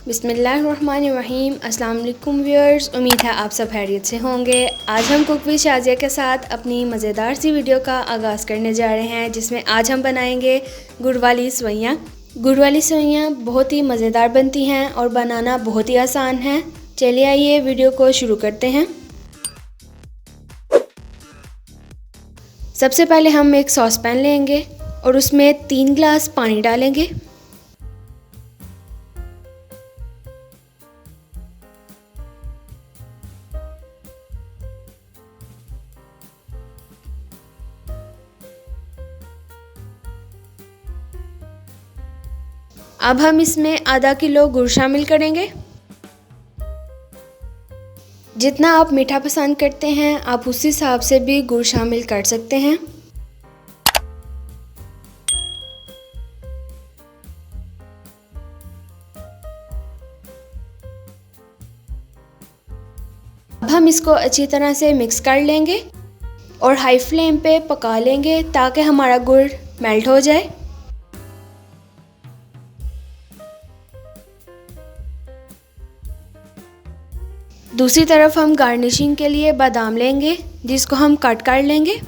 बिस्मिल्लाहिर्रहमानिर्रहीम। अस्सलाम वालेकुम व्यूअर्स, उम्मीद है आप सब खैरियत से होंगे। आज हम कुक विद शाज़िया के साथ अपनी मज़ेदार सी वीडियो का आगाज़ करने जा रहे हैं, जिसमें आज हम बनाएंगे गुड़ वाली सेवइयाँ। गुड़ वाली सेवइयाँ बहुत ही मज़ेदार बनती हैं और बनाना बहुत ही आसान है। चलिए आइए वीडियो को शुरू करते हैं। सबसे पहले हम एक सॉस पैन लेंगे और उसमें 3 गिलास पानी डालेंगे। अब हम इसमें आधा किलो गुड़ शामिल करेंगे। जितना आप मीठा पसंद करते हैं आप उस हिसाब से भी गुड़ शामिल कर सकते हैं। अब हम इसको अच्छी तरह से मिक्स कर लेंगे और हाई फ्लेम पे पका लेंगे ताकि हमारा गुड़ मेल्ट हो जाए। दूसरी तरफ हम गार्निशिंग के लिए बादाम लेंगे, जिसको हम कट कर लेंगे।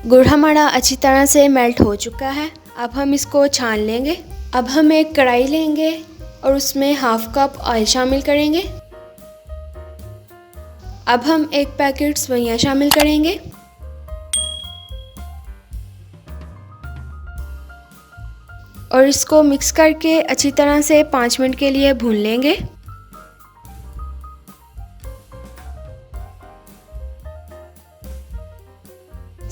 गुड़ हमारा अच्छी तरह से मेल्ट हो चुका है। अब हम इसको छान लेंगे। अब हम एक कढ़ाई लेंगे और उसमें हाफ कप ऑयल शामिल करेंगे। अब हम एक पैकेट सेवइयाँ शामिल करेंगे। और इसको मिक्स करके अच्छी तरह से 5 मिनट के लिए भून लेंगे।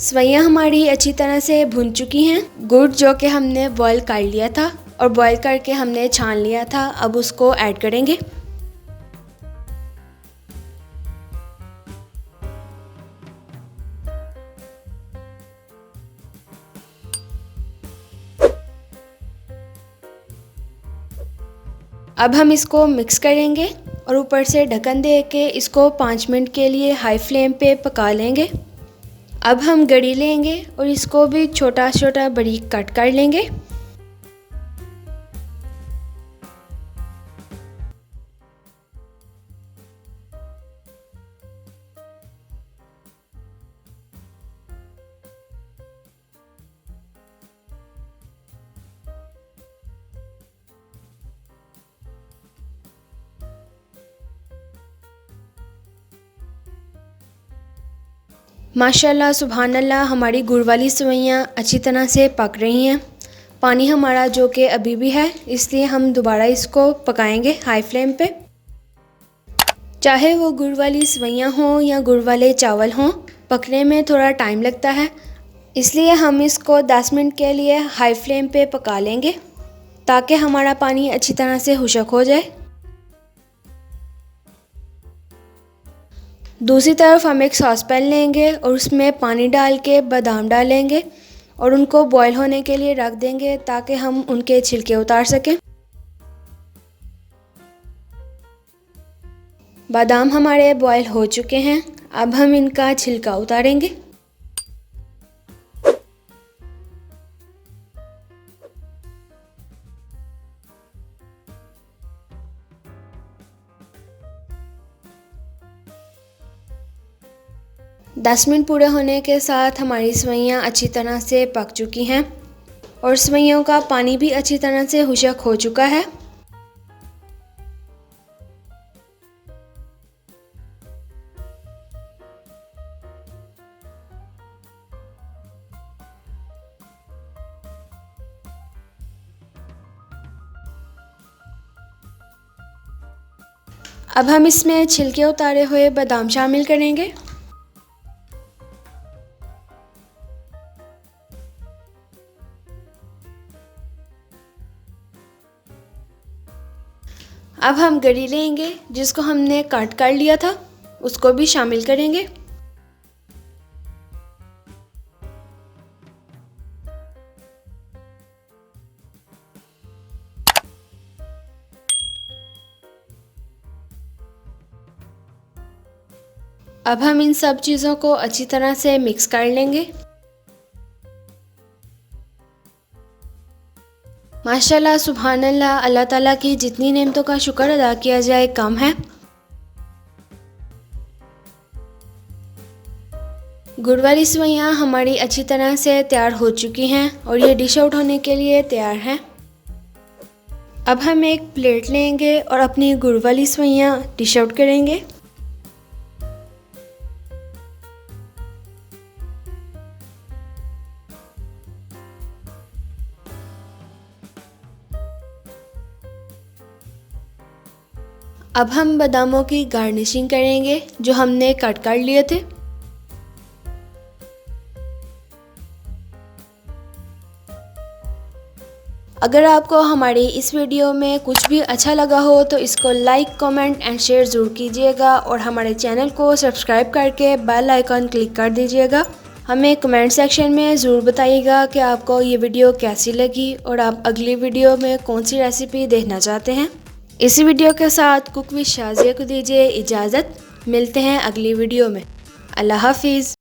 सेवइयाँ हमारी अच्छी तरह से भुन चुकी हैं। गुड़ जो कि हमने बॉईल कर लिया था और बॉईल करके हमने छान लिया था, अब उसको ऐड करेंगे। अब हम इसको मिक्स करेंगे और ऊपर से ढक्कन दे के इसको 5 मिनट के लिए हाई फ्लेम पे पका लेंगे। अब हम गरी लेंगे और इसको भी छोटा छोटा बारीक कट कर लेंगे। माशाल्लाह सुभान अल्लाह, हमारी गुड़ वाली सेवइयाँ अच्छी तरह से पक रही हैं। पानी हमारा जो कि अभी भी है, इसलिए हम दोबारा इसको पकाएंगे हाई फ्लेम पे। चाहे वो गुड़ वाली सेवइयाँ हों या गुड़ वाले चावल हों, पकने में थोड़ा टाइम लगता है, इसलिए हम इसको 10 मिनट के लिए हाई फ्लेम पे पका लेंगे ताकि हमारा पानी अच्छी तरह से खुश्क हो जाए। दूसरी तरफ हम एक सॉस पैन लेंगे और उसमें पानी डाल के बादाम डालेंगे और उनको बॉईल होने के लिए रख देंगे ताकि हम उनके छिलके उतार सकें। बादाम हमारे बॉईल हो चुके हैं। अब हम इनका छिलका उतारेंगे। दस मिनट पूरे होने के साथ हमारी सेवइयाँ अच्छी तरह से पक चुकी हैं और सेवइयों का पानी भी अच्छी तरह से खुश्क हो चुका है। अब हम इसमें छिलके उतारे हुए बादाम शामिल करेंगे। अब हम गरी लेंगे जिसको हमने काट कर लिया था, उसको भी शामिल करेंगे। अब हम इन सब चीज़ों को अच्छी तरह से मिक्स कर लेंगे। माशाल्लाह सुभान अल्लाह, अल्लाह ताला की जितनी नेमतों का शुक्र अदा किया जाए कम है। गुड़ वाली सेवइयाँ हमारी अच्छी तरह से तैयार हो चुकी हैं और ये डिश आउट होने के लिए तैयार हैं। अब हम एक प्लेट लेंगे और अपनी गुड़ वाली सेवइयाँ डिश आउट करेंगे। अब हम बादामों की गार्निशिंग करेंगे जो हमने कट कर लिए थे। अगर आपको हमारी इस वीडियो में कुछ भी अच्छा लगा हो तो इसको लाइक, कमेंट एंड शेयर ज़रूर कीजिएगा और हमारे चैनल को सब्सक्राइब करके बेल आइकन क्लिक कर दीजिएगा। हमें कमेंट सेक्शन में ज़रूर बताइएगा कि आपको ये वीडियो कैसी लगी और आप अगली वीडियो में कौन सी रेसिपी देखना चाहते हैं। इसी वीडियो के साथ कुक विद शाज़िया को दीजिए इजाज़त। मिलते हैं अगली वीडियो में। अल्लाह हाफिज़।